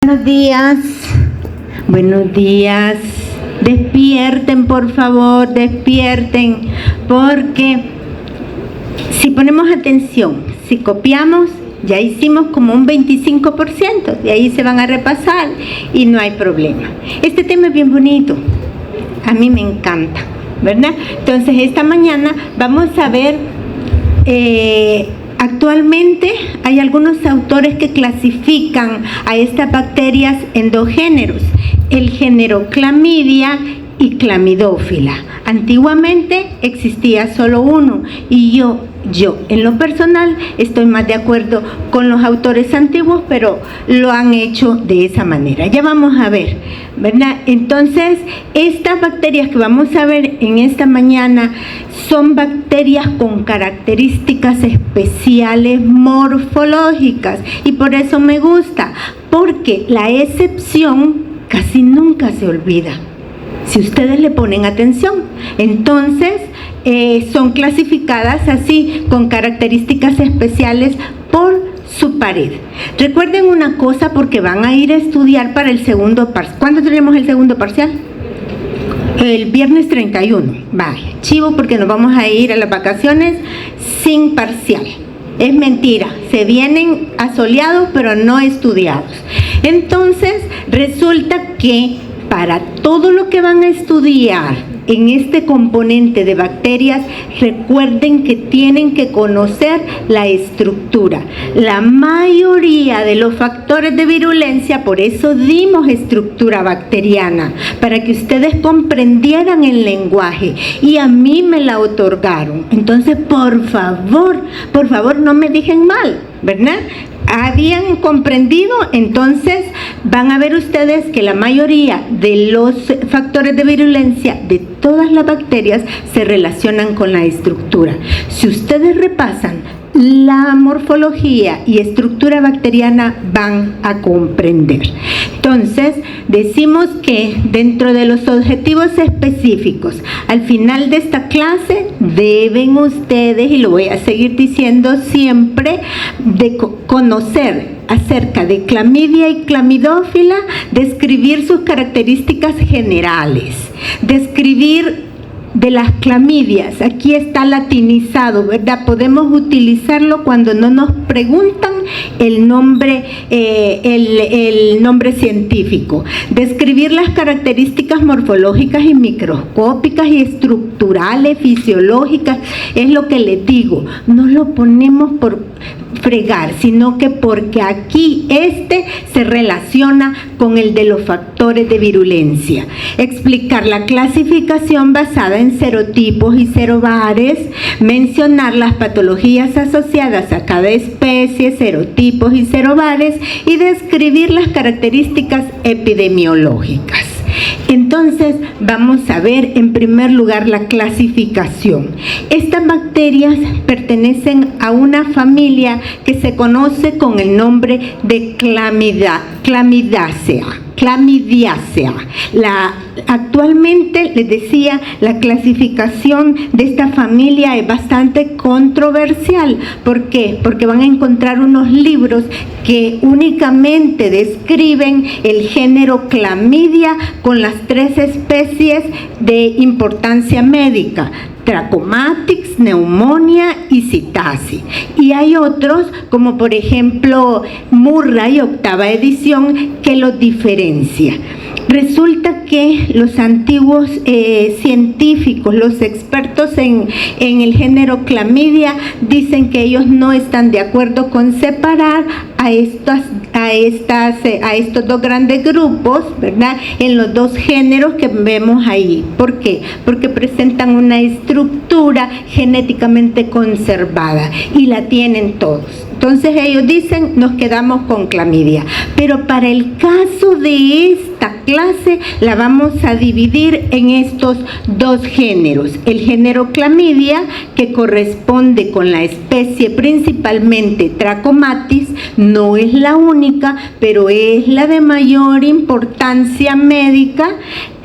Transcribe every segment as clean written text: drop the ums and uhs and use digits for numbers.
Buenos días, buenos días. Despierten, por favor, despierten, porque si ponemos atención, si copiamos, ya hicimos como un 25%, de ahí se van a repasar y no hay problema. Este tema es bien bonito, a mí me encanta, ¿verdad? Entonces esta mañana vamos a ver, actualmente hay algunos autores que clasifican a estas bacterias en dos géneros, el género Clamidia y Clamidófila. Antiguamente existía solo uno y yo en lo personal estoy más de acuerdo con los autores antiguos, pero lo han hecho de esa manera. Ya vamos a ver, ¿verdad? Entonces, estas bacterias que vamos a ver en esta mañana son bacterias con características especiales morfológicas, y por eso me gusta, porque la excepción casi nunca se olvida si ustedes le ponen atención. Entonces son clasificadas así, con características especiales por su pared. Recuerden una cosa, porque van a ir a estudiar para el segundo parcial. ¿Cuándo tenemos el segundo parcial? El viernes 31. Vaya, chivo, porque nos vamos a ir a las vacaciones sin parcial. Es mentira, se vienen asoleados pero no estudiados. Entonces resulta que para todo lo que van a estudiar en este componente de bacterias, recuerden que tienen que conocer la estructura. La mayoría de los factores de virulencia, por eso dimos estructura bacteriana, para que ustedes comprendieran el lenguaje, y a mí me la otorgaron. Entonces, por favor, no me dejen mal, ¿verdad? ¿Habían comprendido? Entonces van a ver ustedes que la mayoría de los factores de virulencia de todas las bacterias se relacionan con la estructura. Si ustedes repasan la morfología y estructura bacteriana, van a comprender. Entonces, decimos que dentro de los objetivos específicos, al final de esta clase, deben ustedes, y lo voy a seguir diciendo siempre, de conocer acerca de clamidia y clamidófila, describir sus características generales, describir de las clamidias. Aquí está latinizado, ¿verdad? Podemos utilizarlo cuando no nos preguntan el nombre científico. Describir las características morfológicas y microscópicas y estructurales, fisiológicas, es lo que les digo. No lo ponemos por fregar, sino que porque aquí se relaciona con el de los factores de virulencia. Explicar la clasificación basada en serotipos y serobares, mencionar las patologías asociadas a cada especie, serotipos y serobares, y describir las características epidemiológicas. Entonces vamos a ver en primer lugar la clasificación. Estas bacterias pertenecen a una familia que se conoce con el nombre de Clamidiaceae. Actualmente, les decía, la clasificación de esta familia es bastante controversial. ¿Por qué? Porque van a encontrar unos libros que únicamente describen el género Clamidia con las 3 especies de importancia médica: Trachomatis, Pneumonia y Psittaci. Y hay otros, como por ejemplo Murray, 8ª edición, que los diferencia. Resulta que los antiguos científicos, los expertos en el género Clamidia, dicen que ellos no están de acuerdo con separar a estos dos grandes grupos, ¿verdad? En los dos géneros que vemos ahí. ¿Por qué? Porque presentan una estructura genéticamente conservada y la tienen todos. Entonces ellos dicen, nos quedamos con clamidia. Pero para el caso de esta clase, la vamos a dividir en estos dos géneros. El género clamidia, que corresponde con la especie principalmente Trachomatis, no es la única, pero es la de mayor importancia médica.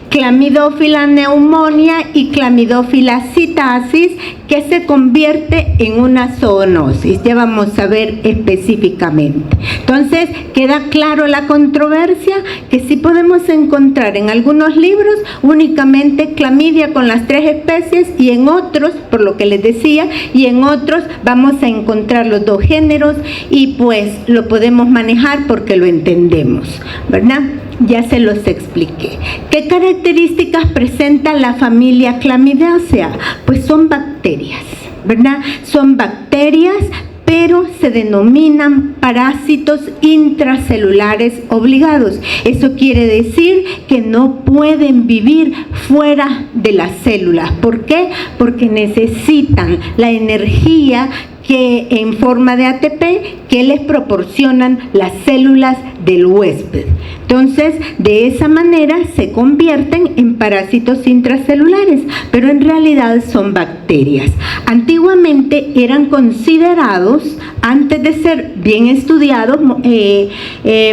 Clamidófila neumonía y Clamidófila citasis, que se convierte en una zoonosis. Ya vamos a ver específicamente. Entonces, queda claro la controversia, que sí podemos encontrar en algunos libros únicamente clamidia con las 3 especies, y en otros, por lo que les decía, y en otros vamos a encontrar los 2 géneros, y pues lo podemos manejar porque lo entendemos, ¿verdad? Ya se los expliqué. ¿Qué características presenta la familia Clamidaceae? Pues son bacterias, ¿verdad? Son bacterias, pero se denominan parásitos intracelulares obligados. Eso quiere decir que no pueden vivir fuera de las células. ¿Por qué? Porque necesitan la energía que en forma de ATP que les proporcionan las células del huésped. Entonces, de esa manera se convierten en parásitos intracelulares, pero en realidad son bacterias. Antiguamente eran considerados, antes de ser bien estudiados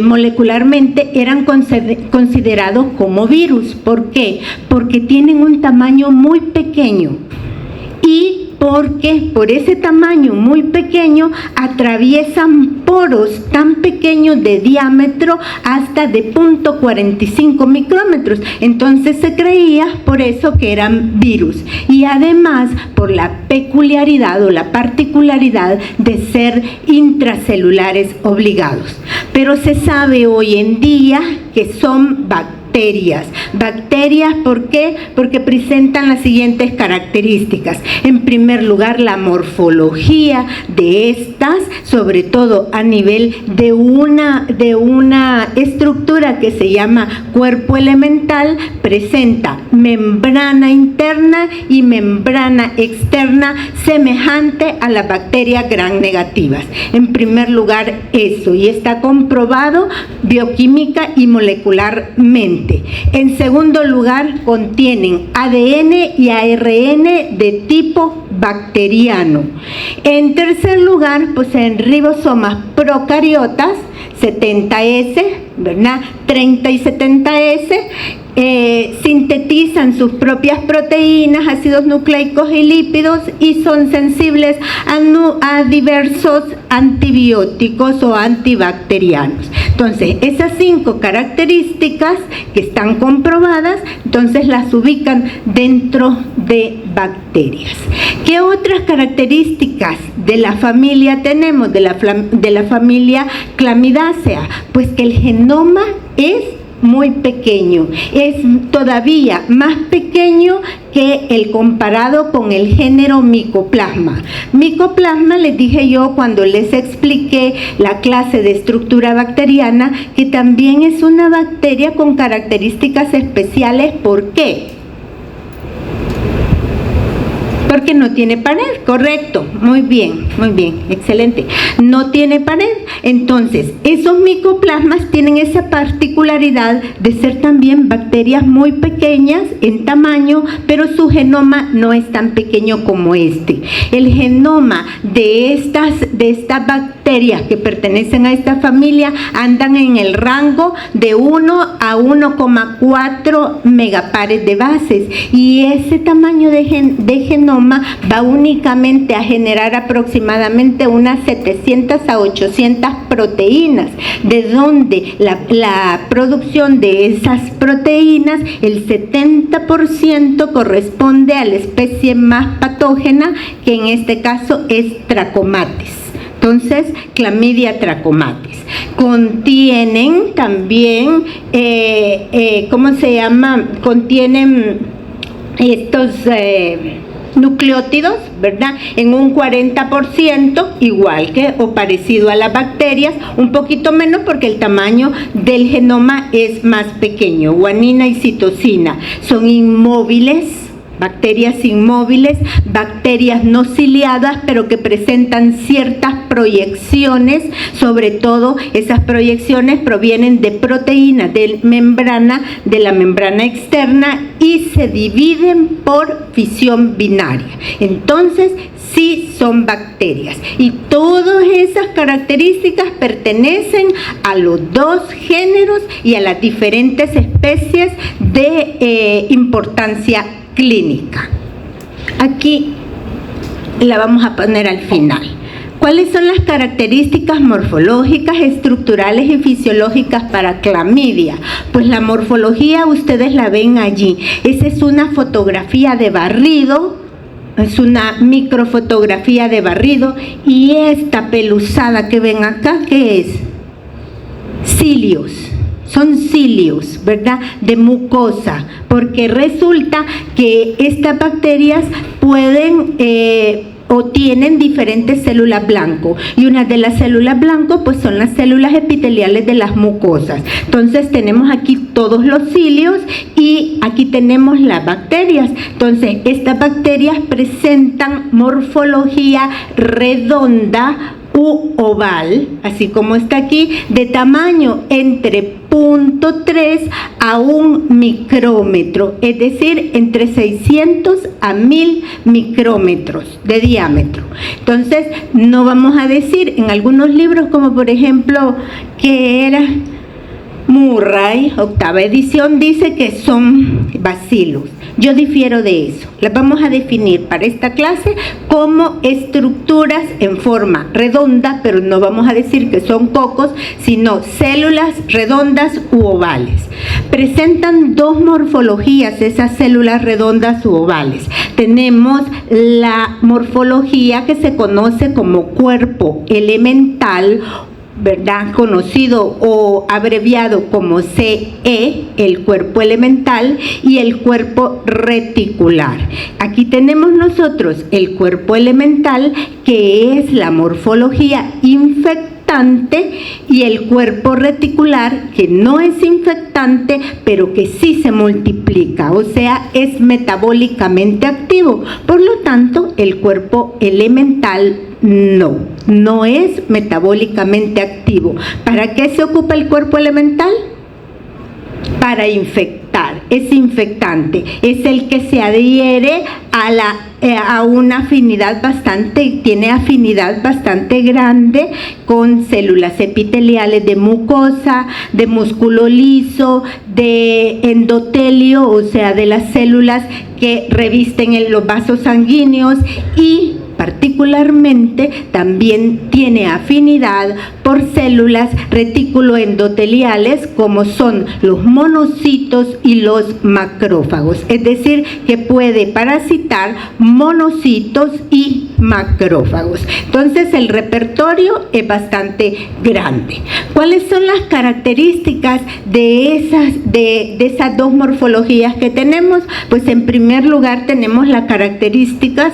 molecularmente, eran considerados como virus. ¿Por qué? Porque tienen un tamaño muy pequeño, y porque por ese tamaño muy pequeño atraviesan poros tan pequeños de diámetro hasta de 0.45 micrómetros. Entonces se creía por eso que eran virus, y además por la peculiaridad o la particularidad de ser intracelulares obligados. Pero se sabe hoy en día que son bacterias. Bacterias, ¿por qué? Porque presentan las siguientes características. En primer lugar, la morfología de estas, sobre todo a nivel de una estructura que se llama cuerpo elemental, presenta membrana interna y membrana externa semejante a las bacterias gram negativas. En primer lugar, eso, y está comprobado bioquímica y molecularmente. En segundo lugar, contienen ADN y ARN de tipo bacteriano. En tercer lugar, poseen ribosomas procariotas, 70S, ¿verdad? 30 y 70S, sintetizan sus propias proteínas, ácidos nucleicos y lípidos, y son sensibles a diversos antibióticos o antibacterianos. Entonces, esas 5 características que están comprobadas, entonces las ubican dentro de bacterias. ¿Qué otras características de la familia tenemos, de la familia Clamidaceae? Pues que el genoma es muy pequeño, es todavía más pequeño que el comparado con el género Mycoplasma. Mycoplasma, les dije yo cuando les expliqué la clase de estructura bacteriana, que también es una bacteria con características especiales. ¿Por qué? Porque no tiene pared, correcto, muy bien, excelente. No tiene pared. Entonces, esos micoplasmas tienen esa particularidad de ser también bacterias muy pequeñas en tamaño, pero su genoma no es tan pequeño como este. El genoma de estas bacterias que pertenecen a esta familia andan en el rango de 1 a 1,4 megapares de bases, y ese tamaño de genoma va únicamente a generar aproximadamente unas 700 a 800 proteínas, de donde la producción de esas proteínas, el 70% corresponde a la especie más patógena, que en este caso es Trachomatis. Entonces, Clamidia trachomatis. Contienen también, contienen estos nucleótidos, ¿verdad? En un 40%, igual que o parecido a las bacterias, un poquito menos porque el tamaño del genoma es más pequeño. Guanina y citosina son inmóviles, bacterias inmóviles, bacterias no ciliadas, pero que presentan ciertas proyecciones, sobre todo esas proyecciones provienen de proteínas de la membrana externa y se dividen por fisión binaria. Entonces, sí son bacterias y todas esas características pertenecen a los dos géneros y a las diferentes especies de importancia clínica. Aquí la vamos a poner al final. ¿Cuáles son las características morfológicas, estructurales y fisiológicas para clamidia? Pues la morfología ustedes la ven allí. Esa es una fotografía de barrido. Es una microfotografía de barrido y esta peluzada que ven acá, ¿qué es? Cilios, son cilios, ¿verdad? De mucosa, porque resulta que estas bacterias pueden o tienen diferentes células blanco y una de las células blanco pues son las células epiteliales de las mucosas. Entonces tenemos aquí todos los cilios y aquí tenemos las bacterias. Entonces estas bacterias presentan morfología redonda u oval, así como está aquí, de tamaño entre 0.3 a 1 micrómetro, es decir, entre 600 a 1000 micrómetros de diámetro. Entonces, no vamos a decir en algunos libros, como por ejemplo, que era Murray, octava edición, dice que son bacilos. Yo difiero de eso. Las vamos a definir para esta clase como estructuras en forma redonda, pero no vamos a decir que son cocos, sino células redondas u ovales. Presentan dos morfologías esas células redondas u ovales. Tenemos la morfología que se conoce como cuerpo elemental, ¿verdad? Conocido o abreviado como CE, el cuerpo elemental, y el cuerpo reticular. Aquí tenemos nosotros el cuerpo elemental, que es la morfología infectante, y el cuerpo reticular, que no es infectante, pero que sí se multiplica, o sea, es metabólicamente activo. Por lo tanto, el cuerpo elemental no es metabólicamente activo. ¿Para qué se ocupa el cuerpo elemental? Para infectar, es infectante, es el que se adhiere a una afinidad tiene afinidad bastante grande con células epiteliales de mucosa, de músculo liso, de endotelio, o sea, de las células que revisten en los vasos sanguíneos, y particularmente también tiene afinidad por células reticuloendoteliales como son los monocitos y los macrófagos, es decir, que puede parasitar monocitos y macrófagos. Entonces el repertorio es bastante grande. ¿Cuáles son las características de esas dos morfologías que tenemos? Pues en primer lugar tenemos las características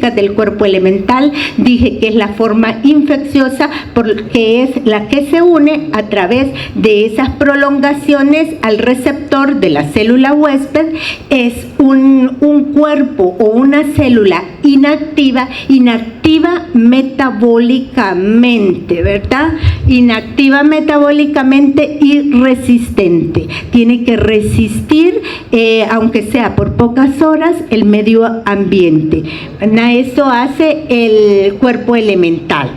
del cuerpo elemental. Dije que es la forma infecciosa porque es la que se une a través de esas prolongaciones al receptor de la célula huésped. Es un cuerpo o una célula inactiva metabólicamente, ¿verdad? Inactiva metabólicamente y resistente. Tiene que resistir, aunque sea por pocas horas, el medio ambiente. Eso hace el cuerpo elemental.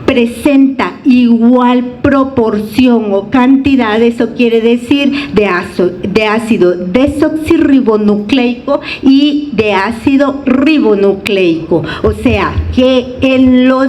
Presenta igual proporción o cantidad, eso quiere decir de ácido desoxirribonucleico y de ácido ribonucleico, o sea que en los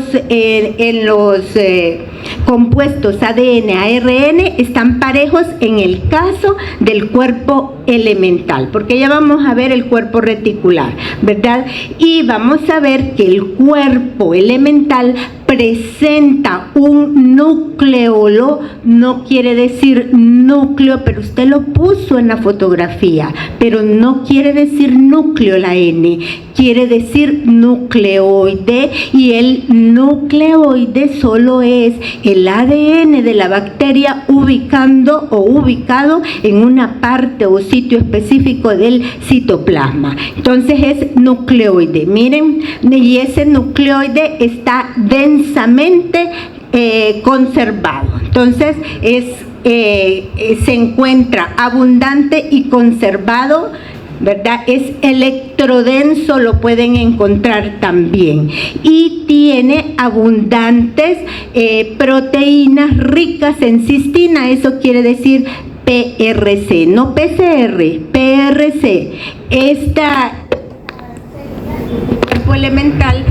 compuestos ADN, ARN están parejos en el caso del cuerpo elemental, porque ya vamos a ver el cuerpo reticular, ¿verdad? Y vamos a ver que el cuerpo elemental presenta un nucleolo, no quiere decir núcleo, pero usted lo puso en la fotografía, pero no quiere decir núcleo la N, quiere decir nucleoide, y el nucleoide solo es el ADN de la bacteria ubicado en una parte o sitio específico del citoplasma. Entonces es nucleoide, miren, y ese nucleoide está densamente conservado. Entonces se encuentra abundante y conservado, ¿verdad? Es electrodenso, lo pueden encontrar también, y tiene abundantes proteínas ricas en cistina. Eso quiere decir PRC, no PCR, PRC. Esta cuerpo elemental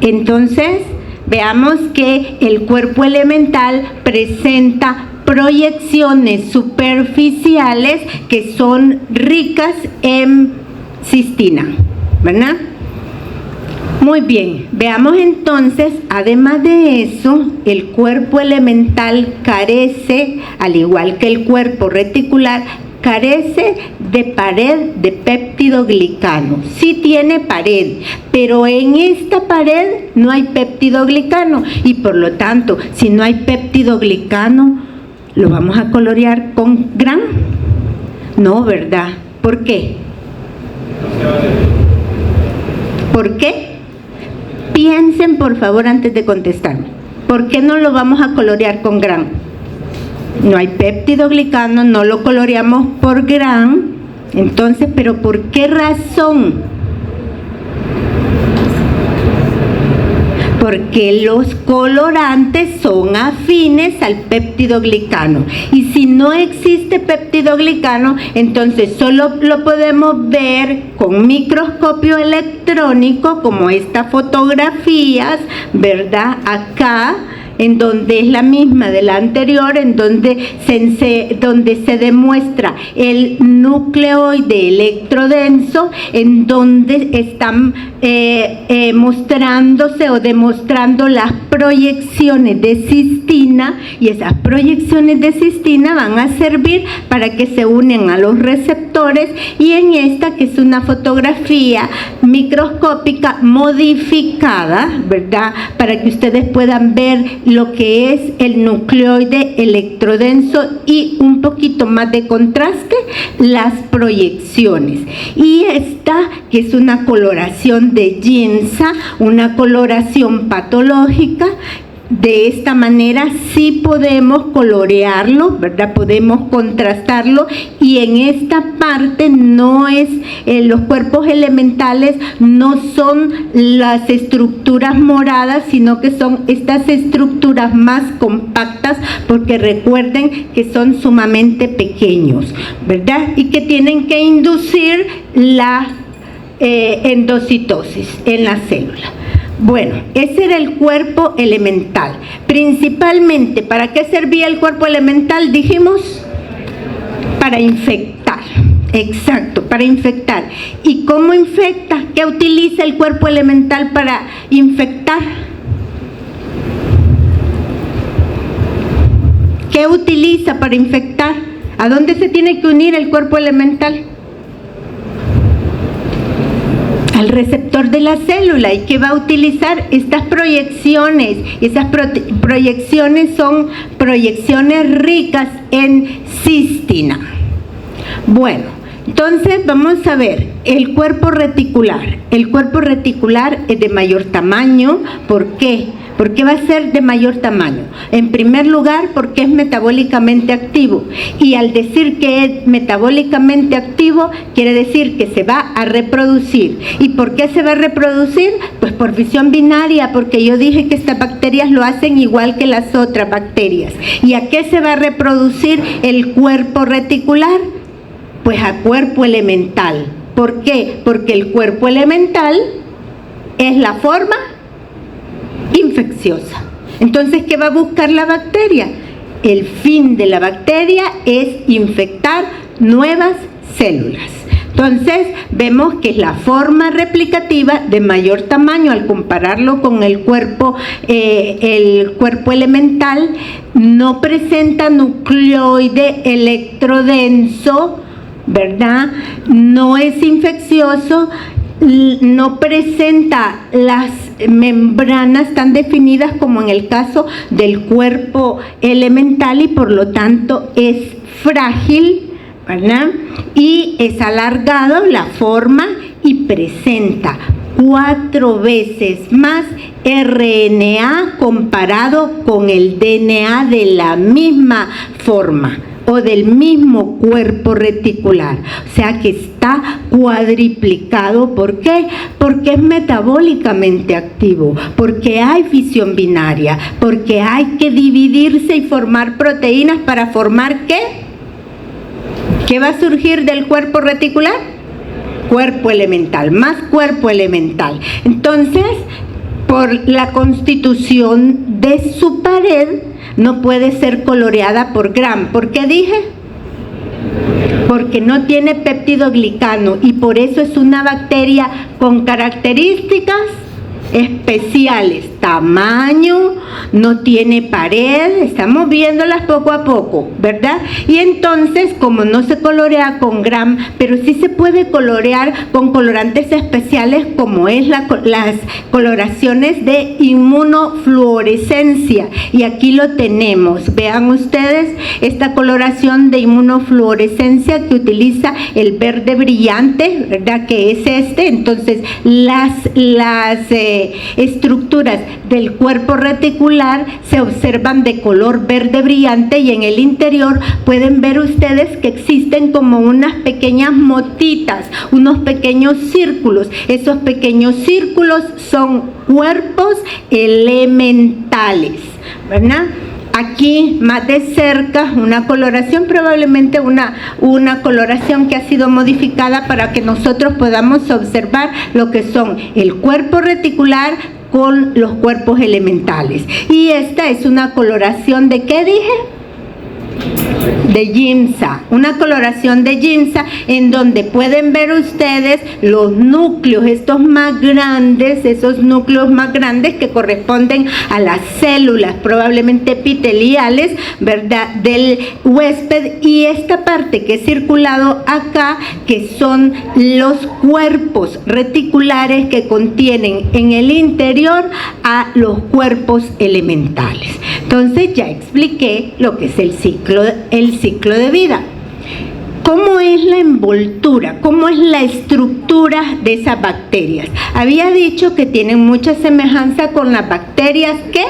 Entonces, veamos que el cuerpo elemental presenta proyecciones superficiales que son ricas en cistina, ¿verdad? Muy bien, veamos entonces, además de eso, el cuerpo elemental carece, al igual que el cuerpo reticular, carece de pared de péptidoglicano. Sí tiene pared, pero en esta pared no hay péptidoglicano, y por lo tanto, si no hay péptidoglicano, ¿lo vamos a colorear con GRAM? No, ¿verdad? ¿Por qué? ¿Por qué? Piensen, por favor, antes de contestarme. ¿Por qué no lo vamos a colorear con GRAM? No hay péptidoglicano, no lo coloreamos por GRAM. Entonces, ¿pero por qué razón? Porque los colorantes son afines al péptidoglicano, y si no existe péptidoglicano, entonces solo lo podemos ver con microscopio electrónico, como estas fotografías, ¿verdad? Acá, en donde es la misma de la anterior, en donde se demuestra el nucleoide electrodenso, en donde están mostrándose o demostrando las proyecciones de cistina, y esas proyecciones de cistina van a servir para que se unen a los receptores, y en esta, que es una fotografía microscópica modificada, ¿verdad?, para que ustedes puedan ver lo que es el nucleoide electrodenso y un poquito más de contraste, las proyecciones. Y esta, que es una coloración de Ginza, una coloración patológica. De esta manera sí podemos colorearlo, ¿verdad? Podemos contrastarlo, y en esta parte no es, los cuerpos elementales no son las estructuras moradas, sino que son estas estructuras más compactas, porque recuerden que son sumamente pequeños, ¿verdad? Y que tienen que inducir la endocitosis en la célula. Bueno, ese era el cuerpo elemental. Principalmente, ¿para qué servía el cuerpo elemental? Dijimos, para infectar. Exacto, para infectar. ¿Y cómo infecta? ¿Qué utiliza el cuerpo elemental para infectar? ¿Qué utiliza para infectar? ¿A dónde se tiene que unir el cuerpo elemental? Al receptor de la célula. ¿Y qué va a utilizar? Estas proyecciones. Esas proyecciones son proyecciones ricas en cistina. Bueno, entonces vamos a ver el cuerpo reticular. El cuerpo reticular es de mayor tamaño. ¿Por qué? ¿Por qué va a ser de mayor tamaño? En primer lugar, porque es metabólicamente activo. Y al decir que es metabólicamente activo, quiere decir que se va a reproducir. ¿Y por qué se va a reproducir? Pues por fisión binaria, porque yo dije que estas bacterias lo hacen igual que las otras bacterias. ¿Y a qué se va a reproducir el cuerpo reticular? Pues a cuerpo elemental. ¿Por qué? Porque el cuerpo elemental es la forma infecciosa. Entonces, ¿qué va a buscar la bacteria? El fin de la bacteria es infectar nuevas células. Entonces, vemos que es la forma replicativa de mayor tamaño al compararlo con el cuerpo elemental. No presenta nucleoide electrodenso, ¿verdad? No es infeccioso, no presenta las membranas tan definidas como en el caso del cuerpo elemental y por lo tanto es frágil, ¿verdad? Y es alargado la forma y presenta 4 veces más RNA comparado con el DNA de la misma forma o del mismo cuerpo reticular. O sea que está cuadriplicado. ¿Por qué? Porque es metabólicamente activo, porque hay fisión binaria, porque hay que dividirse y formar proteínas para formar ¿qué? ¿Qué va a surgir del cuerpo reticular? Cuerpo elemental, más cuerpo elemental. Entonces, por la constitución de su pared, no puede ser coloreada por Gram. ¿Por qué dije? Porque no tiene peptidoglicano y por eso es una bacteria con características especiales, tamaño, no tiene pared, estamos viéndolas poco a poco, ¿verdad? Y entonces, como no se colorea con Gram, pero sí se puede colorear con colorantes especiales como es las coloraciones de inmunofluorescencia, y aquí lo tenemos, vean ustedes esta coloración de inmunofluorescencia que utiliza el verde brillante, ¿verdad? Que es este. Entonces las estructuras del cuerpo reticular se observan de color verde brillante y en el interior pueden ver ustedes que existen como unas pequeñas motitas, unos pequeños círculos. Esos pequeños círculos son cuerpos elementales, ¿verdad? Aquí más de cerca una coloración, probablemente una coloración que ha sido modificada para que nosotros podamos observar lo que son el cuerpo reticular con los cuerpos elementales. Y esta es una coloración de ¿qué dije? De Giemsa, una coloración de Giemsa en donde pueden ver ustedes los núcleos, estos más grandes, esos núcleos más grandes que corresponden a las células probablemente epiteliales, ¿verdad?, del huésped, y esta parte que he circulado acá, que son los cuerpos reticulares que contienen en el interior a los cuerpos elementales. Entonces ya expliqué lo que es el ciclo de vida. ¿Cómo es la envoltura? ¿Cómo es la estructura de esas bacterias? Había dicho que tienen mucha semejanza con las bacterias que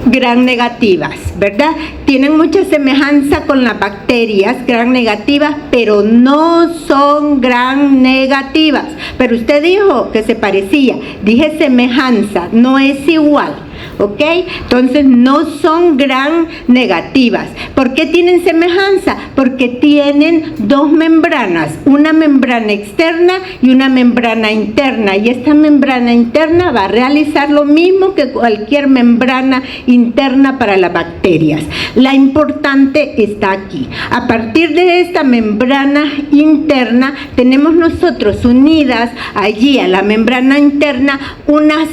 gram negativas, ¿verdad? Tienen mucha semejanza con las bacterias gram negativas, pero no son gram negativas. Pero usted dijo que se parecía. Dije semejanza, no es igual. ¿Ok? Entonces no son gram negativas. ¿Por qué tienen semejanza? Porque tienen 2 membranas, una membrana externa y una membrana interna, y esta membrana interna va a realizar lo mismo que cualquier membrana interna para las bacterias. La importante está aquí. A partir de esta membrana interna tenemos nosotros unidas allí a la membrana interna unas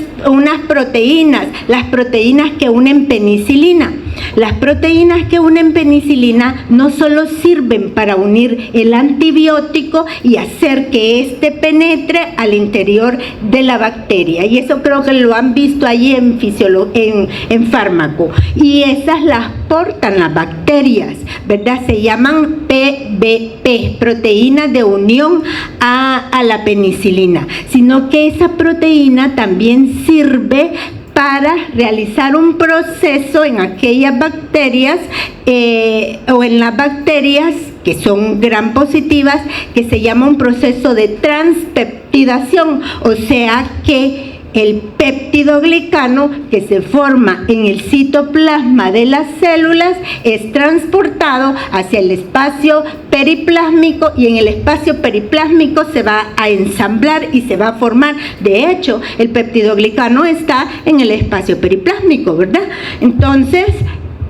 proteínas, las proteínas que unen penicilina. Las proteínas que unen penicilina no solo sirven para unir el antibiótico y hacer que éste penetre al interior de la bacteria, y eso creo que lo han visto allí en fármaco, y esas las portan las bacterias, ¿verdad? Se llaman PBP, proteínas de unión a la penicilina, sino que esa proteína también sirve para realizar un proceso en aquellas bacterias o en las bacterias que son gram positivas, que se llama un proceso de transpeptidación, o sea que el peptidoglicano que se forma en el citoplasma de las células es transportado hacia el espacio periplásmico y en el espacio periplásmico se va a ensamblar y se va a formar. De hecho, el peptidoglicano está en el espacio periplásmico, ¿verdad? Entonces,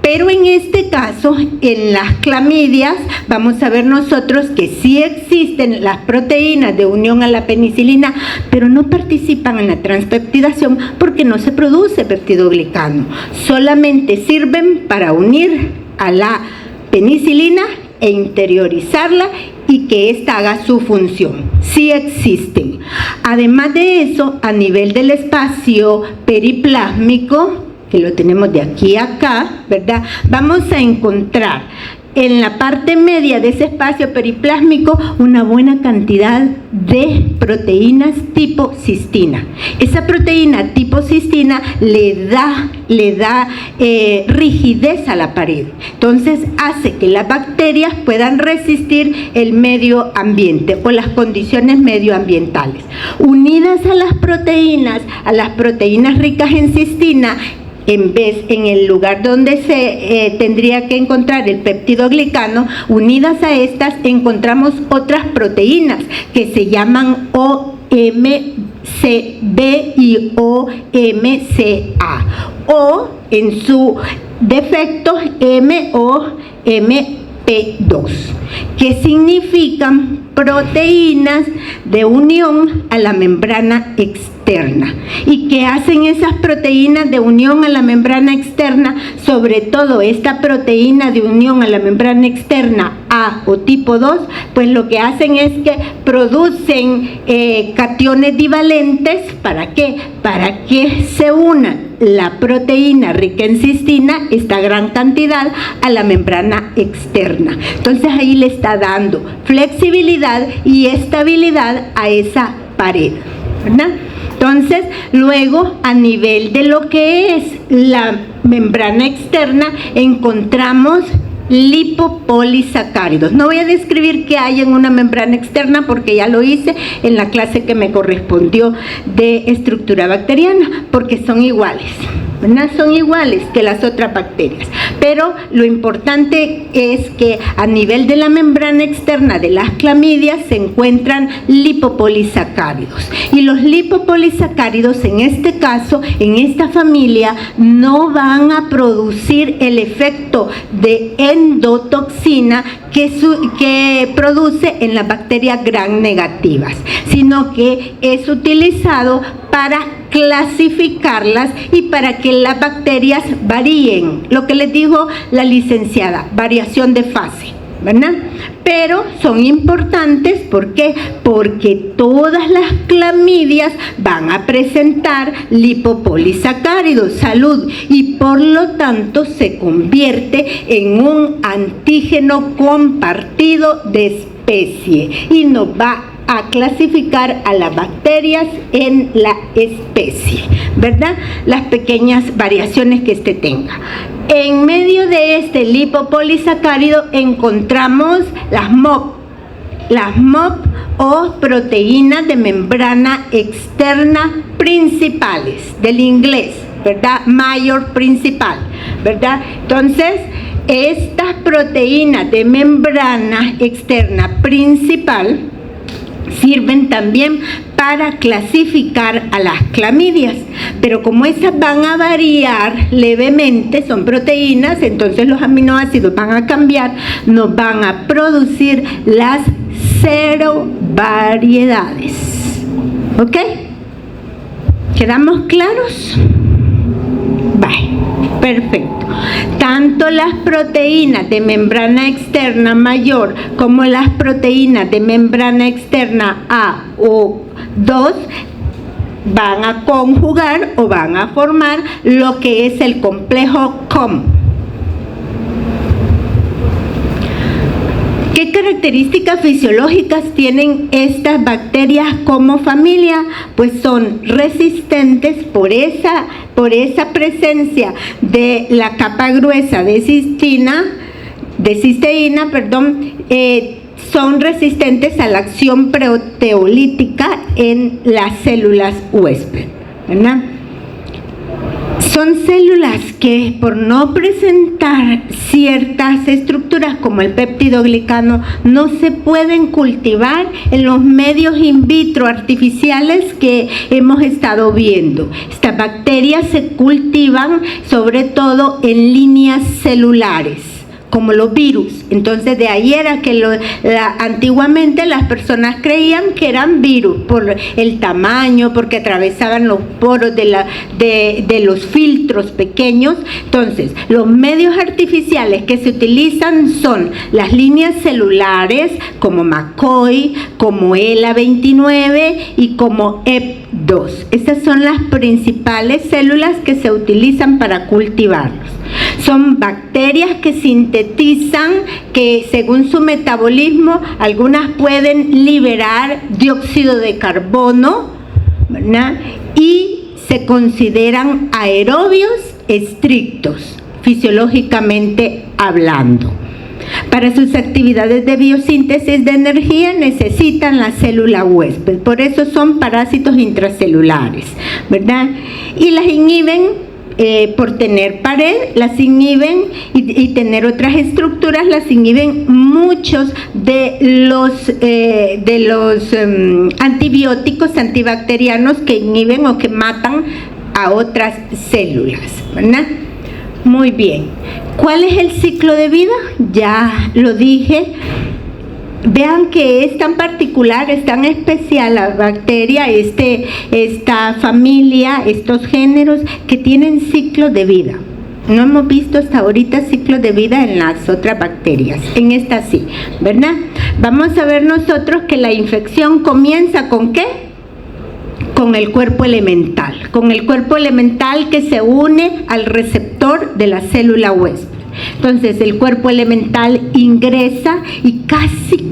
pero en este caso, en las clamidias, vamos a ver nosotros que sí existen las proteínas de unión a la penicilina, pero no participan en la transpeptidación porque no se produce peptidoglicano. Solamente sirven para unir a la penicilina e interiorizarla y que ésta haga su función. Sí existen. Además de eso, a nivel del espacio periplásmico, que lo tenemos de aquí a acá, ¿verdad? Vamos a encontrar en la parte media de ese espacio periplásmico una buena cantidad de proteínas tipo cistina. Esa proteína tipo cistina le da rigidez a la pared. Entonces hace que las bacterias puedan resistir el medio ambiente o las condiciones medioambientales. Unidas a las proteínas ricas en cistina, en el lugar donde se tendría que encontrar el peptidoglicano, unidas a estas encontramos otras proteínas que se llaman OMCB y OMCA, o en su defecto MOMP2, que significan proteínas de unión a la membrana externa. ¿Y qué hacen esas proteínas de unión a la membrana externa? Sobre todo esta proteína de unión a la membrana externa A o tipo 2, pues lo que hacen es que producen cationes divalentes. ¿Para qué? Para que se una la proteína rica en cistina, esta gran cantidad, a la membrana externa. Entonces ahí le está dando flexibilidad y estabilidad a esa pared, ¿verdad? Entonces, luego, a nivel de lo que es la membrana externa, encontramos lipopolisacáridos. No voy a describir qué hay en una membrana externa porque ya lo hice en la clase que me correspondió de estructura bacteriana, porque son iguales, ¿verdad? Son iguales que las otras bacterias, pero lo importante es que a nivel de la membrana externa de las clamidias se encuentran lipopolisacáridos, y los lipopolisacáridos en este caso, en esta familia, no van a producir el efecto de endotoxina que produce en las bacterias gram negativas, sino que es utilizado para clasificarlas y para que las bacterias varíen, lo que les dijo la licenciada, variación de fase, ¿verdad? Pero son importantes, ¿por qué? Porque todas las clamidias van a presentar lipopolisacáridos, salud, y por lo tanto se convierte en un antígeno compartido de especie y nos va a clasificar a las bacterias en la especie, ¿verdad? Las pequeñas variaciones que éste tenga. En medio de este lipopolisacárido encontramos las MOP o proteínas de membrana externa principales, del inglés, ¿verdad? Mayor principal, ¿verdad? Entonces, estas proteínas de membrana externa principal sirven también para clasificar a las clamidias, pero como esas van a variar levemente, son proteínas, entonces los aminoácidos van a cambiar, nos van a producir las serovariedades. ¿Ok? ¿Quedamos claros? Bye. Perfecto. Tanto las proteínas de membrana externa mayor como las proteínas de membrana externa A o 2 van a conjugar o van a formar lo que es el complejo COM. ¿Qué características fisiológicas tienen estas bacterias como familia? Pues son resistentes por esa presencia de la capa gruesa de cisteína, son resistentes a la acción proteolítica en las células huésped, ¿verdad? Son células que, por no presentar ciertas estructuras como el peptidoglicano, no se pueden cultivar en los medios in vitro artificiales que hemos estado viendo. Estas bacterias se cultivan sobre todo en líneas celulares, como los virus. Entonces de ahí era que antiguamente las personas creían que eran virus por el tamaño, porque atravesaban los poros de los filtros pequeños. Entonces los medios artificiales que se utilizan son las líneas celulares como McCoy, como ELA29 y como EP2. Estas son las principales células que se utilizan para cultivarlos. Son bacterias que sintetizan, que según su metabolismo, algunas pueden liberar dióxido de carbono, ¿verdad? Y se consideran aerobios estrictos, fisiológicamente hablando. Para sus actividades de biosíntesis de energía necesitan la célula huésped, por eso son parásitos intracelulares, ¿verdad? Y las inhiben. Por tener pared, las inhiben y tener otras estructuras, las inhiben muchos de los antibióticos antibacterianos que inhiben o que matan a otras células, ¿verdad? Muy bien. ¿Cuál es el ciclo de vida? Ya lo dije. Vean que es tan particular, es tan especial la bacteria, esta familia, estos géneros que tienen ciclo de vida. No hemos visto hasta ahorita ciclo de vida en las otras bacterias, en esta sí, ¿verdad? Vamos a ver nosotros que la infección comienza ¿con qué? Con el cuerpo elemental que se une al receptor de la célula huésped. Entonces el cuerpo elemental ingresa y casi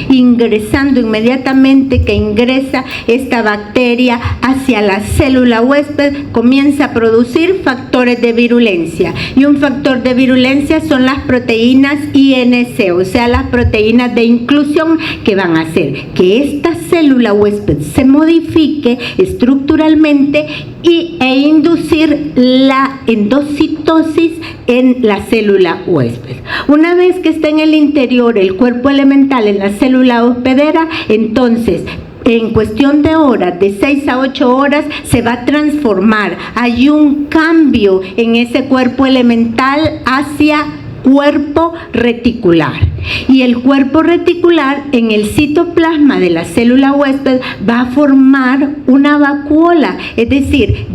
ingresando inmediatamente que ingresa esta bacteria hacia la célula huésped, comienza a producir factores de virulencia. Y un factor de virulencia son las proteínas INC, o sea, las proteínas de inclusión, que van a hacer que esta célula huésped se modifique estructuralmente e inducir la endocitosis en la célula huésped. Una vez que está en el interior el cuerpo elemental en la célula hospedera, entonces en cuestión de horas, de 6 a 8 horas, se va a transformar. Hay un cambio en ese cuerpo elemental hacia cuerpo reticular. Y el cuerpo reticular en el citoplasma de la célula huésped va a formar una vacuola, es decir,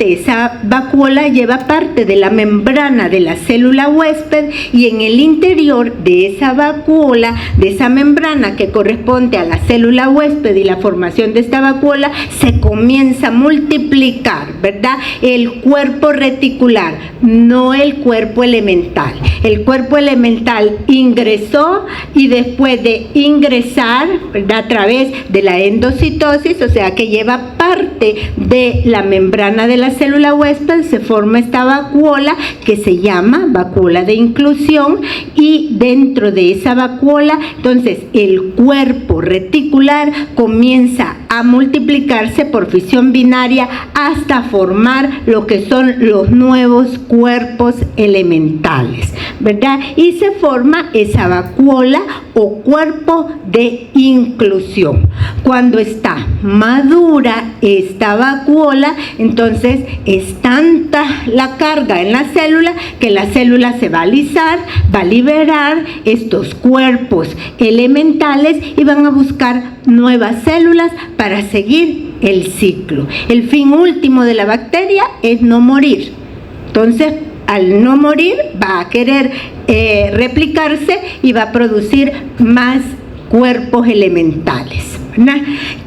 esa vacuola lleva parte de la membrana de la célula huésped, y en el interior de esa vacuola, de esa membrana que corresponde a la célula huésped y la formación de esta vacuola, se comienza a multiplicar, ¿verdad? El cuerpo reticular, no el cuerpo elemental. El cuerpo elemental ingresó y después de ingresar, ¿verdad?, a través de la endocitosis, o sea que lleva parte de la membrana de la célula huésped, se forma esta vacuola que se llama vacuola de inclusión, y dentro de esa vacuola, entonces el cuerpo reticular comienza a multiplicarse por fisión binaria hasta formar lo que son los nuevos cuerpos elementales, ¿verdad? Y se forma esa vacuola o cuerpo de inclusión. Cuando está madura esta vacuola, entonces es tanta la carga en la célula que la célula se va a alisar, va a liberar estos cuerpos elementales y van a buscar nuevas células para seguir el ciclo. El fin último de la bacteria es no morir. Entonces, al no morir, va a querer replicarse y va a producir más cuerpos elementales, ¿verdad?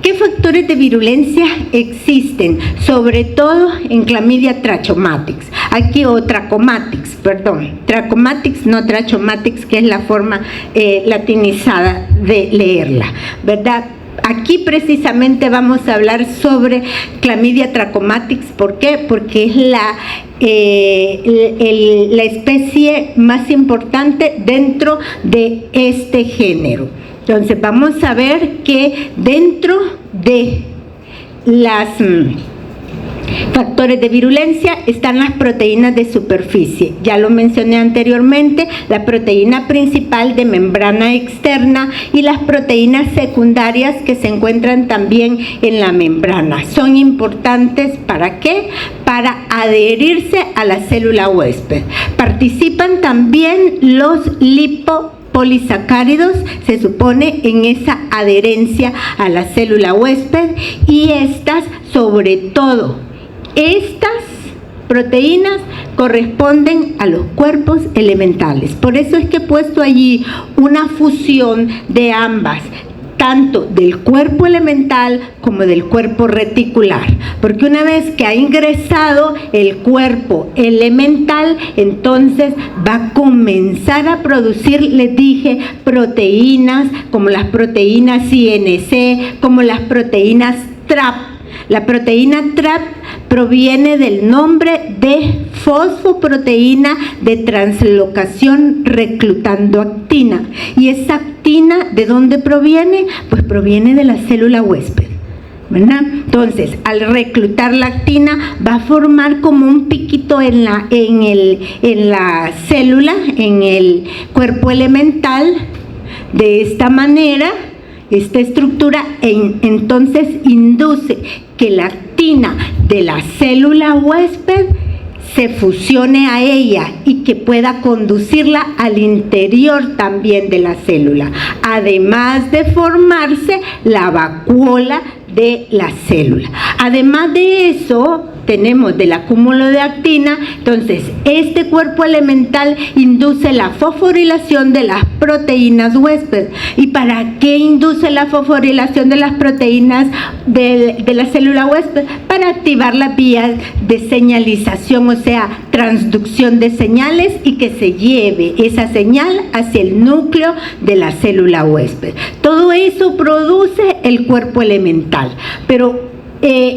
¿Qué factores de virulencia existen? Sobre todo en Chlamydia trachomatis. Aquí o Trachomatis, perdón. Trachomatis, no Trachomatis, que es la forma latinizada de leerla, ¿verdad? Aquí precisamente vamos a hablar sobre Chlamydia trachomatis. ¿Por qué? Porque es la especie más importante dentro de este género. Entonces vamos a ver que dentro de las Factores de virulencia están las proteínas de superficie. Ya lo mencioné anteriormente, la proteína principal de membrana externa y las proteínas secundarias que se encuentran también en la membrana. Son importantes ¿para qué? Para adherirse a la célula huésped. Participan también los lipopolisacáridos, se supone, en esa adherencia a la célula huésped, y estas, sobre todo, estas proteínas corresponden a los cuerpos elementales. Por eso es que he puesto allí una fusión de ambas, tanto del cuerpo elemental como del cuerpo reticular, porque una vez que ha ingresado el cuerpo elemental, entonces va a comenzar a producir, les dije, proteínas como las proteínas INC, como las proteínas TRAP. La proteína TRAP proviene del nombre de fosfoproteína de translocación reclutando actina. ¿Y esa actina de dónde proviene? Pues proviene de la célula huésped, ¿verdad? Entonces, al reclutar la actina va a formar como un piquito en la célula, en el cuerpo elemental. De esta manera, esta estructura entonces induce que la actina de la célula huésped se fusione a ella y que pueda conducirla al interior también de la célula, además de formarse la vacuola de la célula. Además de eso, tenemos del acúmulo de actina. Entonces, este cuerpo elemental induce la fosforilación de las proteínas huésped. ¿Y para qué induce la fosforilación de las proteínas de la célula huésped? Para activar las vías de señalización, o sea, transducción de señales, y que se lleve esa señal hacia el núcleo de la célula huésped. Todo eso produce el cuerpo elemental, pero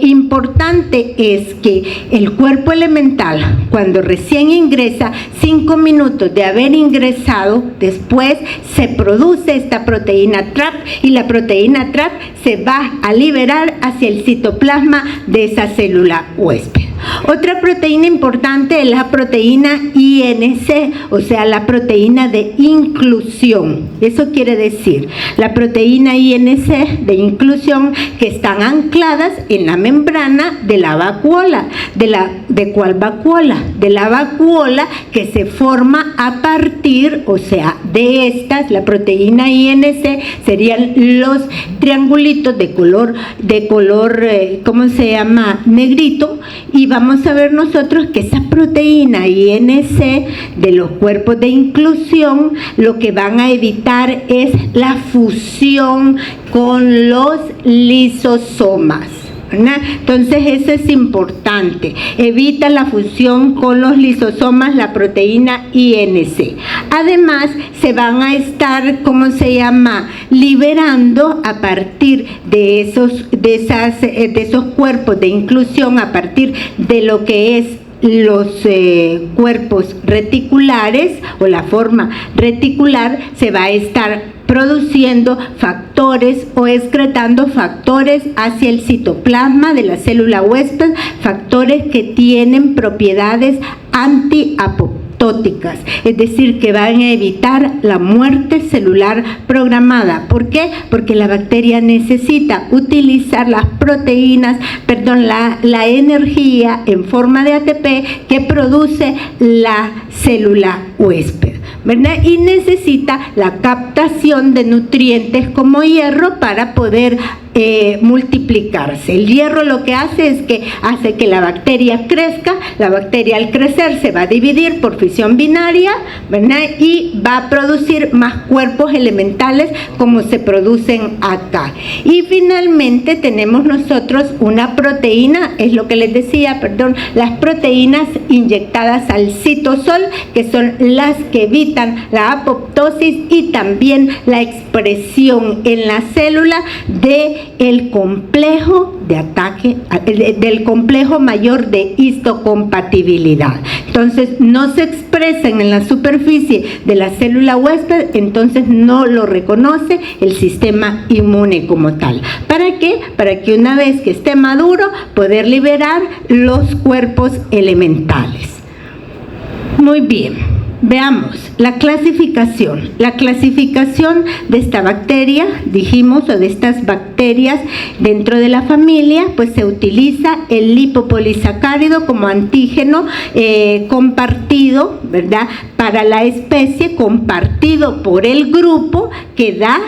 importante es que el cuerpo elemental, cuando recién ingresa, 5 minutos de haber ingresado, después se produce esta proteína TRAP, y la proteína TRAP se va a liberar hacia el citoplasma de esa célula huésped. Otra proteína importante es la proteína INC, o sea, la proteína de inclusión. Eso quiere decir, la proteína INC de inclusión, que están ancladas en la membrana de la vacuola. ¿De cuál vacuola? De la vacuola que se forma a partir, o sea, de estas, la proteína INC serían los triangulitos de color, ¿cómo se llama? Negrito, y vamos a ver nosotros que esa proteína INC de los cuerpos de inclusión lo que van a evitar es la fusión con los lisosomas, ¿verdad? Entonces eso es importante, evita la fusión con los lisosomas, la proteína INC. Además se van a estar, ¿cómo se llama?, liberando a partir de esos cuerpos de inclusión, a partir de lo que es los cuerpos reticulares o la forma reticular, se va a estar produciendo factores o excretando factores hacia el citoplasma de la célula huésped, factores que tienen propiedades antiapoptóticas, es decir, que van a evitar la muerte celular programada. ¿Por qué? Porque la bacteria necesita utilizar las proteínas, la energía en forma de ATP que produce la célula huésped, ¿verdad? Y necesita la captación de nutrientes como hierro para poder multiplicarse. El hierro lo que hace que la bacteria crezca. La bacteria, al crecer, se va a dividir por fisión binaria, ¿verdad? Y va a producir más cuerpos elementales como se producen acá. Y finalmente tenemos nosotros una proteína, es lo que les decía, las proteínas inyectadas al citosol, que son las que evitan la apoptosis y también la expresión en la célula de el complejo de ataque, del complejo mayor de histocompatibilidad. Entonces, no se expresan en la superficie de la célula huésped, entonces no lo reconoce el sistema inmune como tal. ¿Para qué? Para que una vez que esté maduro, poder liberar los cuerpos elementales. Muy bien. Veamos la clasificación. La clasificación de esta bacteria, dijimos, o de estas bacterias dentro de la familia, pues se utiliza el lipopolisacárido como antígeno compartido, ¿verdad?, para la especie, compartido por el grupo que da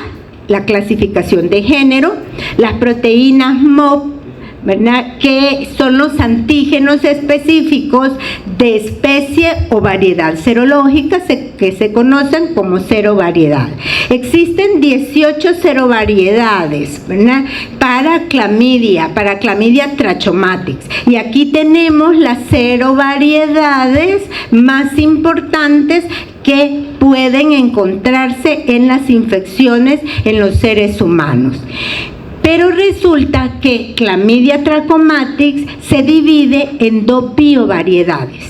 la clasificación de género. Las proteínas MOP, ¿verdad?, que son los antígenos específicos de especie o variedad serológica que se conocen como serovariedad. Existen 18 serovariedades, ¿verdad?, para Clamidia trachomatis. Y aquí tenemos las serovariedades más importantes que pueden encontrarse en las infecciones en los seres humanos. Pero resulta que Clamidia trachomatis se divide en 2 biovariedades.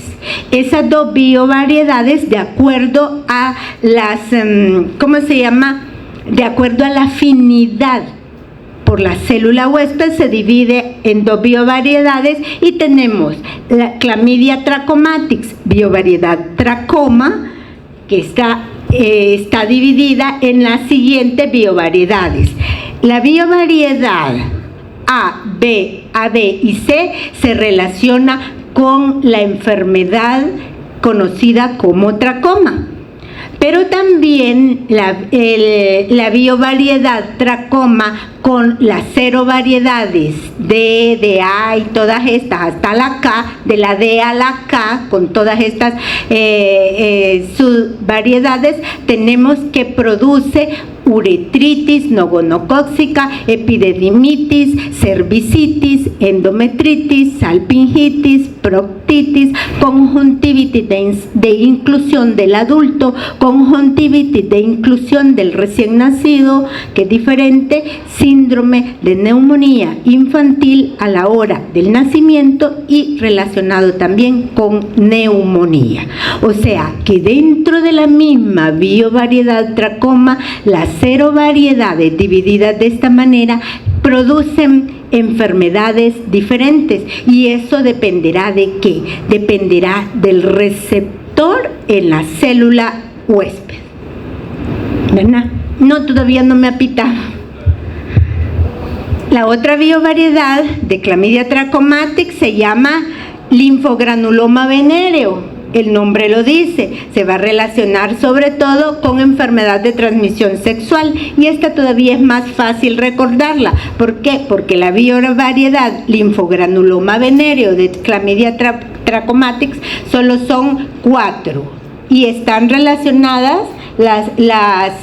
Esas 2 biovariedades, de acuerdo a las, de acuerdo a la afinidad por la célula huésped, se divide en 2 biovariedades y tenemos la Clamidia trachomatis, biovariedad trachoma, que está dividida en las siguientes biovariedades. La biovariedad A, B y C se relaciona con la enfermedad conocida como tracoma. Pero también la biovariedad tracoma con las serovariedades D, de A y todas estas, hasta la K, de la D a la K, con todas estas subvariedades, tenemos que produce uretritis nogonocóxica, epididimitis, cervicitis, endometritis, salpingitis, proctitis, conjuntivitis de inclusión del adulto, conjuntivitis de inclusión del recién nacido, que es diferente, síndrome de neumonía infantil a la hora del nacimiento y relacionado también con neumonía. O sea, que dentro de la misma biovariedad tracoma, las serovariedades divididas de esta manera producen enfermedades diferentes, y eso dependerá de qué, dependerá del receptor en la célula huésped, ¿verdad? No, todavía no me ha pitado. La otra biovariedad de Clamidia trachomatis se llama linfogranuloma venéreo. El nombre lo dice, se va a relacionar sobre todo con enfermedad de transmisión sexual, y esta todavía es más fácil recordarla. ¿Por qué? Porque la biovariedad linfogranuloma venéreo de Clamidia trachomatis solo son 4 y están relacionadas las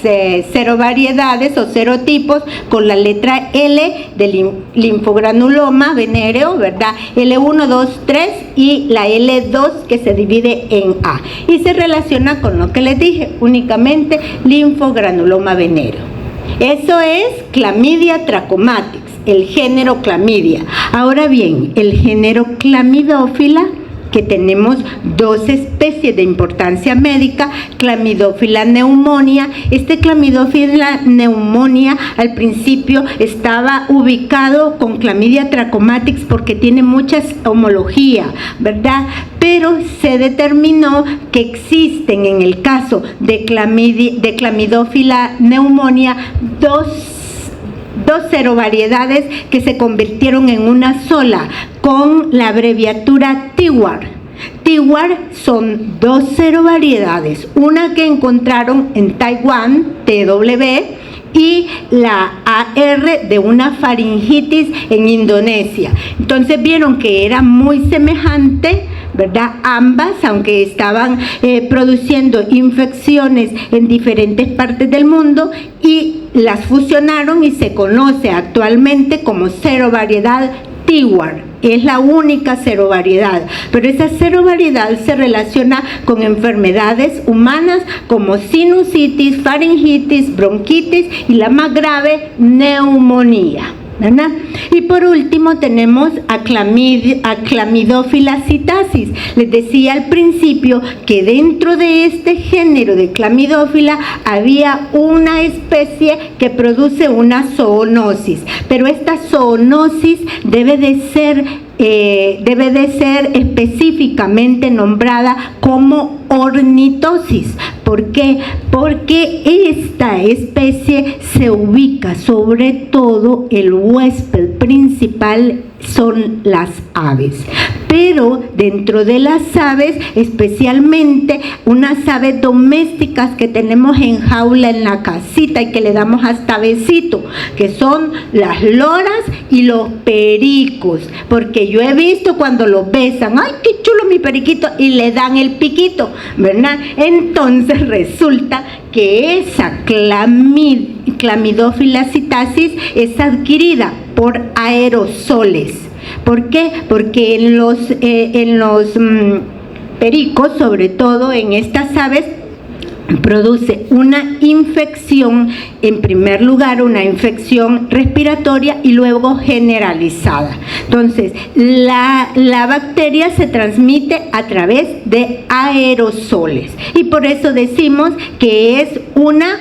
serovariedades o serotipos con la letra L del linfogranuloma venéreo, ¿verdad? L1, 2, 3 y la L2 que se divide en A. Y se relaciona con lo que les dije, únicamente linfogranuloma venéreo. Eso es Clamidia trachomatis, el género Clamidia. Ahora bien, el género Clamidófila, que tenemos 2 especies de importancia médica, Clamidófila pneumonia. Este Clamidófila pneumonia al principio estaba ubicado con Clamidia trachomatis porque tiene mucha homología, ¿verdad? Pero se determinó que existen en el caso de Clamidófila pneumonia dos serovariedades que se convirtieron en una sola con la abreviatura TIWAR. TIWAR son 2 serovariedades, una que encontraron en Taiwán, TW, y la AR de una faringitis en Indonesia. Entonces vieron que era muy semejante, ¿verdad? Ambas, aunque estaban produciendo infecciones en diferentes partes del mundo, y las fusionaron y se conoce actualmente como serovariedad TIWAR. Es la única serovariedad, pero esa serovariedad se relaciona con enfermedades humanas como sinusitis, faringitis, bronquitis y la más grave, neumonía. ¿verdad? Y por último tenemos a Chlamydophila citasis. Les decía al principio que dentro de este género de Chlamydophila había una especie que produce una zoonosis, pero esta zoonosis debe de ser específicamente nombrada como ornitosis. ¿Por qué? Porque esta especie se ubica, sobre todo el huésped principal son las aves, pero dentro de las aves, especialmente unas aves domésticas que tenemos en jaula en la casita y que le damos hasta besito, que son las loras y los pericos, porque yo he visto cuando los besan, ¡ay, qué chulo mi periquito!, y le dan el piquito, ¿verdad? Entonces resulta que esa Chlamydophila citasis es adquirida por aerosoles. ¿Por qué? Porque en los pericos, sobre todo en estas aves, produce una infección, en primer lugar una infección respiratoria y luego generalizada. Entonces, la bacteria se transmite a través de aerosoles y por eso decimos que es una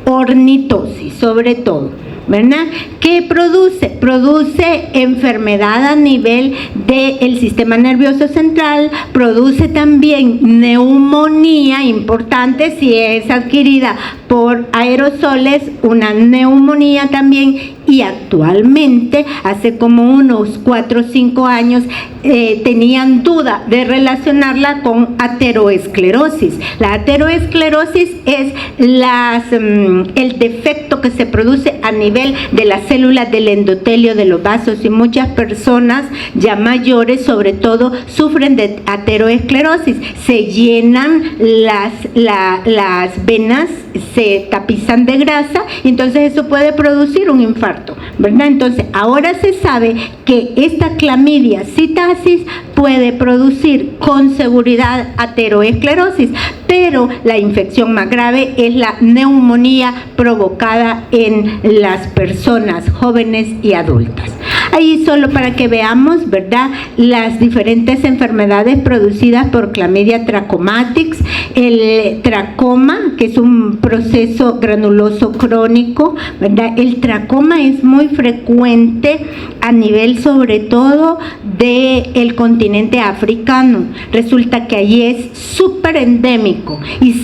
ornitosis, sobre todo, ¿verdad? ¿Qué produce? Produce enfermedad a nivel del sistema nervioso central, produce también neumonía, importante si es adquirida por aerosoles, una neumonía también, y actualmente, hace como unos 4 o 5 años, tenían duda de relacionarla con ateroesclerosis. La ateroesclerosis es el defecto que se produce a nivel de las células del endotelio de los vasos, y muchas personas ya mayores sobre todo sufren de ateroesclerosis. Se llenan las venas, se tapizan de grasa, y entonces eso puede producir un infarto, ¿verdad? Entonces ahora se sabe que esta clamidia citasis puede producir con seguridad ateroesclerosis, pero la infección más grave es la neumonía provocada en las personas jóvenes y adultas. Ahí solo para que veamos, ¿verdad?, las diferentes enfermedades producidas por Chlamydia trachomatis. El tracoma, que es un proceso granuloso crónico, ¿verdad? El tracoma es muy frecuente a nivel sobre todo del continente africano. Resulta que allí es súper endémico y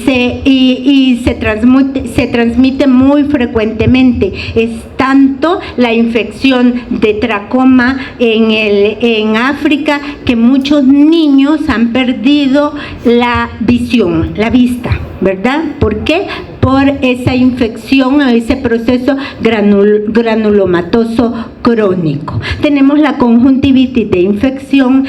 se transmite muy frecuentemente. Es tanto la infección de tracoma en África que muchos niños han perdido la visión, la vista, ¿verdad? ¿Por qué? Por esa infección o ese proceso granulomatoso crónico. Tenemos la conjuntivitis de infección,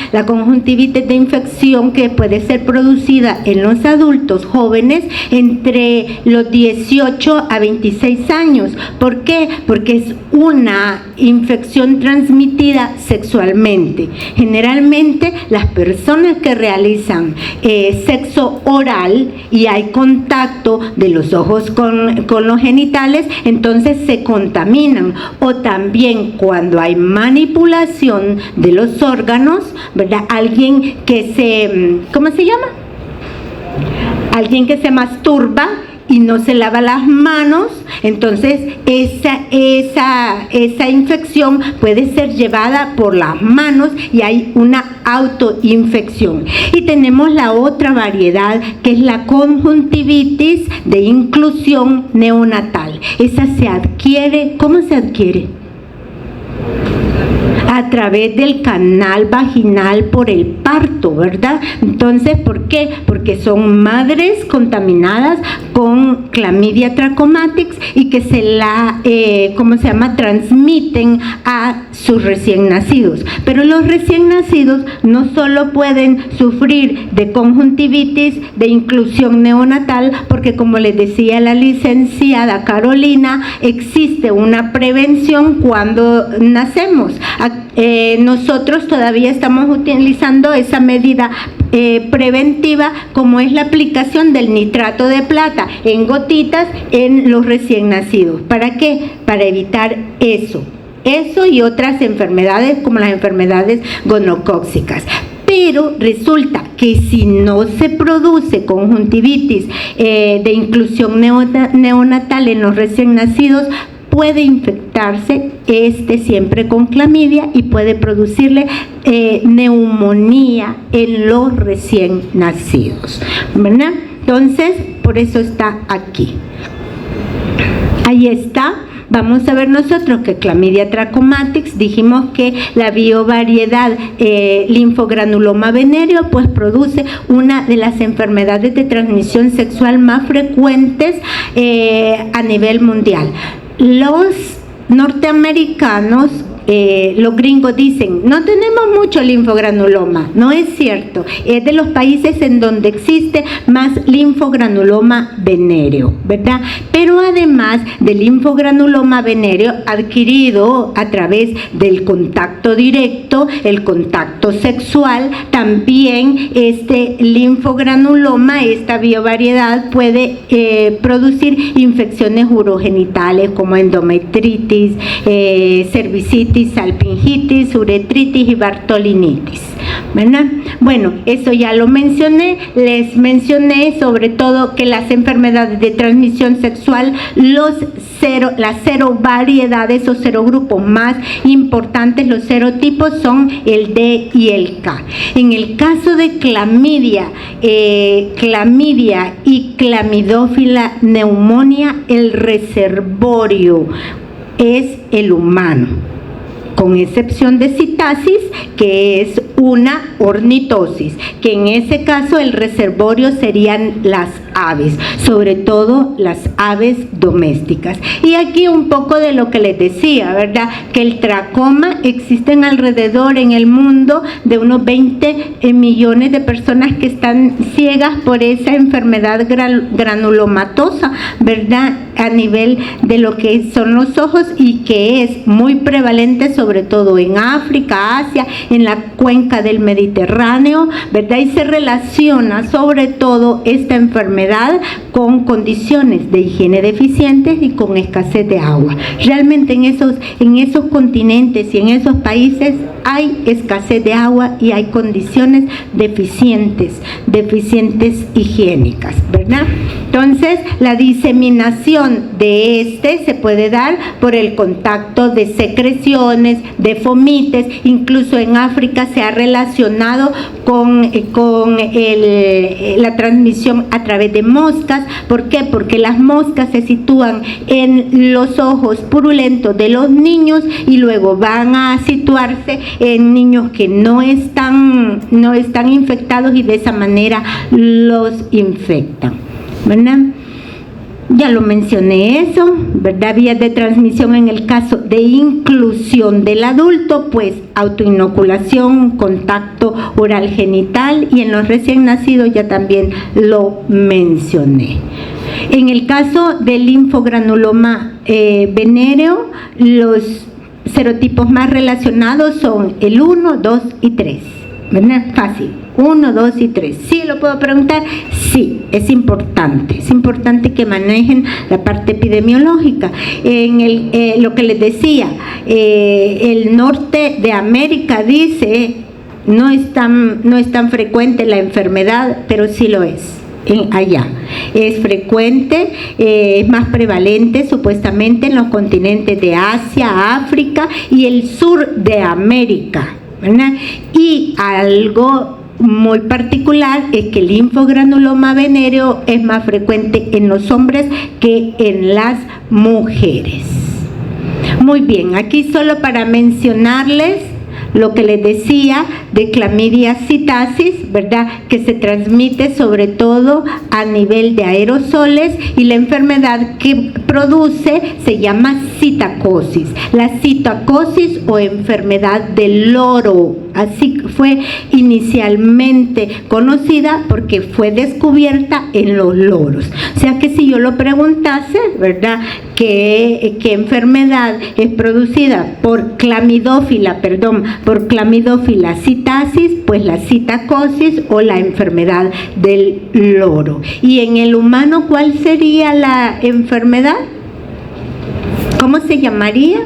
que puede ser producida en los adultos jóvenes entre los 18 a 26 años. ¿Por qué? Porque es una infección transmitida sexualmente. Generalmente las personas que realizan sexo oral y hay contacto de los ojos con los genitales, entonces se contaminan. O también cuando hay manipulación de los órganos, ¿verdad? Alguien que ¿cómo se llama? Alguien que se masturba y no se lava las manos, entonces esa infección puede ser llevada por las manos y hay una autoinfección. Y tenemos la otra variedad, que es la conjuntivitis de inclusión neonatal. Esa se adquiere, ¿cómo se adquiere? A través del canal vaginal por el parto, ¿verdad? Entonces, ¿por qué? Porque son madres contaminadas con Chlamydia trachomatis y que transmiten a sus recién nacidos. Pero los recién nacidos no solo pueden sufrir de conjuntivitis de inclusión neonatal, porque como les decía la licenciada Carolina, existe una prevención cuando nacemos. Nosotros todavía estamos utilizando esa medida preventiva, como es la aplicación del nitrato de plata en gotitas en los recién nacidos. ¿Para qué? Para evitar eso. Eso y otras enfermedades como las enfermedades gonocócicas. Pero resulta que si no se produce conjuntivitis de inclusión neonatal en los recién nacidos, puede infectarse siempre con clamidia y puede producirle neumonía en los recién nacidos, ¿verdad? Entonces, por eso está aquí. Ahí está. Vamos a ver nosotros que Chlamydia trachomatis, dijimos que la biovariedad linfogranuloma venéreo pues produce una de las enfermedades de transmisión sexual más frecuentes a nivel mundial. Los norteamericanos, los gringos dicen, no tenemos mucho linfogranuloma. No es cierto, es de los países en donde existe más linfogranuloma venéreo, ¿verdad? Pero además del linfogranuloma venéreo adquirido a través del contacto directo, el contacto sexual, también este linfogranuloma, esta biovariedad puede producir infecciones urogenitales como endometritis, cervicitis, salpingitis, uretritis y bartolinitis, ¿verdad? Bueno, eso ya lo mencioné. Les mencioné sobre todo que las enfermedades de transmisión sexual, las serovariedades o serogrupos más importantes, los serotipos son el D y el K. En el caso de clamidia y clamidófila neumonía, el reservorio es el humano, con excepción de citasis, que es una ornitosis, que en ese caso el reservorio serían las aves, sobre todo las aves domésticas. Y aquí un poco de lo que les decía, ¿verdad? Que el tracoma existen alrededor en el mundo de unos 20 millones de personas que están ciegas por esa enfermedad granulomatosa, ¿verdad? A nivel de lo que son los ojos, y que es muy prevalente sobre todo en África, Asia, en la cuenca del Mediterráneo, ¿verdad? Y se relaciona sobre todo esta enfermedad con condiciones de higiene deficientes y con escasez de agua. Realmente en esos continentes y en esos países hay escasez de agua y hay condiciones deficientes higiénicas, ¿verdad? Entonces, la diseminación de se puede dar por el contacto de secreciones, de fomites. Incluso en África se ha relacionado con la transmisión a través de moscas. ¿Por qué? Porque las moscas se sitúan en los ojos purulentos de los niños y luego van a situarse en niños que no están infectados, y de esa manera los infectan, ¿verdad? Ya lo mencioné eso, ¿verdad? Vías de transmisión en el caso de inclusión del adulto, pues autoinoculación, contacto oral genital, y en los recién nacidos ya también lo mencioné. En el caso del linfogranuloma venéreo, los serotipos más relacionados son el 1, 2 y 3, ¿verdad? Fácil. 1, 2 y 3. ¿Sí lo puedo preguntar? Sí, es importante que manejen la parte epidemiológica. En lo que les decía, el norte de América dice no es tan frecuente la enfermedad, pero sí lo es. Allá es frecuente, es más prevalente supuestamente en los continentes de Asia, África y el sur de América, ¿verdad? Y algo muy particular es que el linfogranuloma venéreo es más frecuente en los hombres que en las mujeres. Muy bien, aquí solo para mencionarles lo que les decía de Chlamydia citasis, ¿verdad? Que se transmite sobre todo a nivel de aerosoles, y la enfermedad que produce se llama citacosis. La citacosis o enfermedad del loro, así fue inicialmente conocida porque fue descubierta en los loros. O sea que si yo lo preguntase, ¿verdad? ¿Qué enfermedad es producida por clamidófila citasis? Pues la citacosis o la enfermedad del loro. Y en el humano, ¿cuál sería la enfermedad? ¿Cómo se llamaría?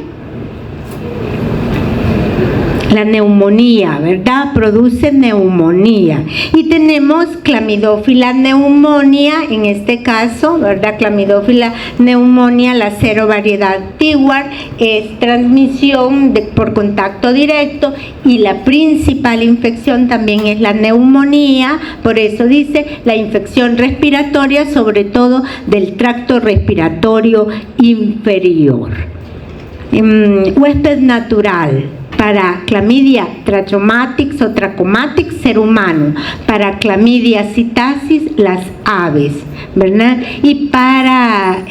la neumonía, ¿verdad? Produce neumonía. Y tenemos Clamidófila pneumonia, en este caso, ¿verdad? Clamidófila pneumonia, la serovariedad Tewart, es transmisión por contacto directo, y la principal infección también es la neumonía, por eso dice la infección respiratoria, sobre todo del tracto respiratorio inferior. Huésped natural para Clamidia trachomatix o trachomatix, ser humano; para Clamidia citasis, las aves, ¿verdad? Y para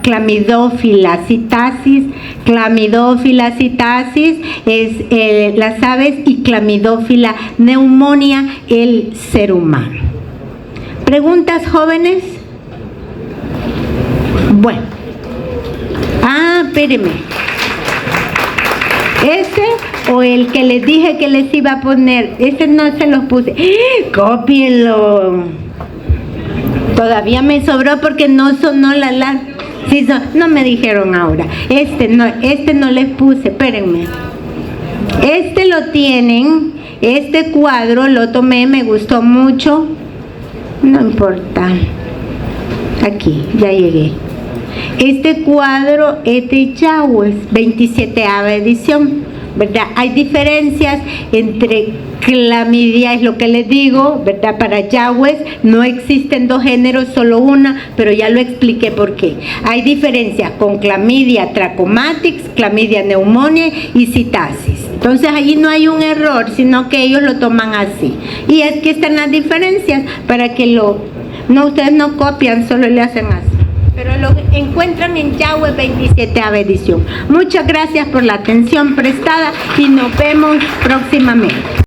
Clamidófila citasis es las aves, y Clamidófila pneumonia, el ser humano. ¿Preguntas, jóvenes? Bueno. Espérenme. Ese o el que les dije que les iba a poner, ese no se los puse. Cópienlo. Todavía me sobró porque no sonó la alarma. Sí, no me dijeron ahora. Este no les puse, espérenme. Este lo tienen, este cuadro lo tomé, me gustó mucho. No importa. Aquí, ya llegué. Este cuadro es de Jawes, 27ª edición, ¿verdad? Hay diferencias entre clamidia, es lo que les digo, ¿verdad? Para Jawes no existen dos géneros, solo una, pero ya lo expliqué por qué. Hay diferencias con Clamidia trachomatix, Clamidia pneumonia y citasis. Entonces allí no hay un error, sino que ellos lo toman así. Y es que están las diferencias para que ustedes no copian, solo le hacen así. Pero lo encuentran en Jawes 27ª edición. Muchas gracias por la atención prestada y nos vemos próximamente.